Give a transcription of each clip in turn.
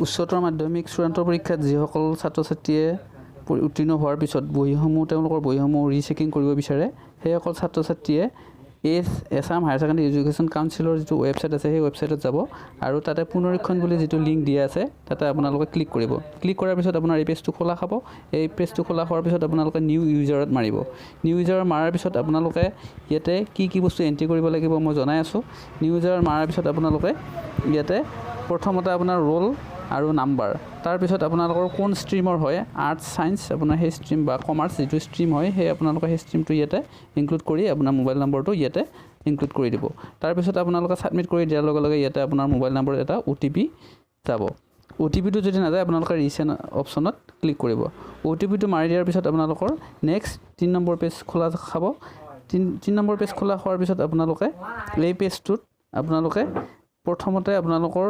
উচ্চতৰ মাধ্যমিক চূড়ান্ত পৰীক্ষাত যিসকল ছাত্ৰ ছাত্ৰীয়ে উত্তীৰ্ণ হোৱাৰ পিছত তেওঁলোকৰ বহিসমূহ ৰিচেকিং কৰিব বিচাৰে সেইসকল ছাত্ৰ ছাত্ৰীয়ে আসাম হায়াৰ ছেকেণ্ডেৰী এডুকেশ্যন কাউন্সিলৰ যিটো ৱেবছাইট আছে সেই ৱেবছাইটত যাব আৰু তাতে পুনৰীক্ষণ বুলি যিটো লিংক দিয়া আছে তাতে আপোনালোকে ক্লিক কৰিব। ক্লিক কৰাৰ পিছত আপোনাৰ এই পেজটো খোলা খাব। এই পেজটো খোলা হোৱাৰ পিছত আপোনালোকে নিউ ইউজাৰত মাৰিব। নিউ ইউজাৰত মাৰাৰ পিছত আপোনালোকে ইয়াতে কি বস্তু এণ্ট্ৰি কৰিব লাগিব মই জনাই আছোঁ। নিউ ইউজাৰত মাৰাৰ পিছত আপোনালোকে ইয়াতে প্ৰথমতে আপোনাৰ ৰোল আৰু নাম্বাৰ, তাৰপিছত আপোনালোকৰ কোন ষ্ট্ৰীমৰ হয়, আৰ্টছ ছায়েন্স আপোনাৰ সেই ষ্ট্ৰীম বা কমাৰ্চ যিটো ষ্ট্ৰীম হয় সেই আপোনালোকে সেই ষ্ট্ৰীমটো ইয়াতে ইনক্লুড কৰি আপোনাৰ মোবাইল নম্বৰটো ইয়াতে ইনক্লুড কৰি দিব। তাৰপিছত আপোনালোকে ছাবমিট কৰি দিয়াৰ লগে লগে ইয়াতে আপোনাৰ মোবাইল নম্বৰত এটা OTP যাব। OTPটো যদি নাযায় আপোনালোকে ৰিচেণ্ড অপশ্যনত ক্লিক কৰিব। OTPটো মাৰি দিয়াৰ পিছত আপোনালোকৰ নেক্সট 3 নম্বৰ পেজ খোলা খাব। 3 নম্বৰ পেজ খোলা হোৱাৰ পিছত আপোনালোকে এই পেজটোত আপোনালোকে প্ৰথমতে আপোনালোকৰ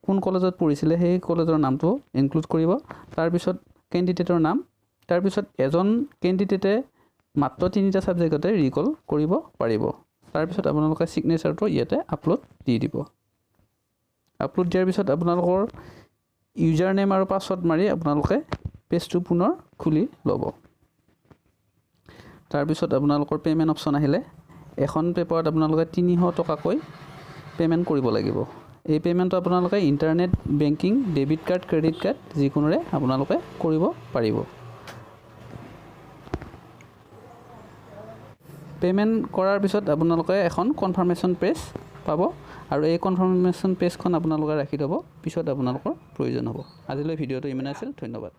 কোন কলেজত পঢ়িছিলে সেই কলেজৰ নামটো ইনক্লুড কৰিব। তাৰপিছত কেণ্ডিডেটৰ নাম, তাৰপিছত এজন কেণ্ডিডেটে মাত্ৰ 3টা ছাবজেক্টতে ৰিকল কৰিব পাৰিব। তাৰপিছত আপোনালোকে ছিগনেচাৰটো ইয়াতে আপলোড দি দিব। আপলোড দিয়াৰ পিছত আপোনালোকৰ ইউজাৰ নেম আৰু পাছৱৰ্ড মাৰি আপোনালোকে পেজটো পুনৰ খুলি ল'ব। তাৰপিছত আপোনালোকৰ পে'মেণ্ট অপশ্যন আহিলে এখন পেপাৰত আপোনালোকে 300 টকাকৈ পে'মেণ্ট কৰিব লাগিব। এই পে'মেণ্টটো আপোনালোকে internet banking, debit card, credit card যিকোনোৰে আপোনালোকে কৰিব পাৰিব। পে'মেণ্ট কৰাৰ পিছত আপোনালোকে এখন কনফাৰ্মেশ্যন পেজ পাব আৰু এই কনফাৰ্মেশ্যন পেজখন আপোনালোকে ৰাখি থ'ব, পিছত আপোনালোকৰ প্ৰয়োজন হ'ব। আজিলৈ ভিডিঅ'টো ইমানেই আছিল। ধন্যবাদ।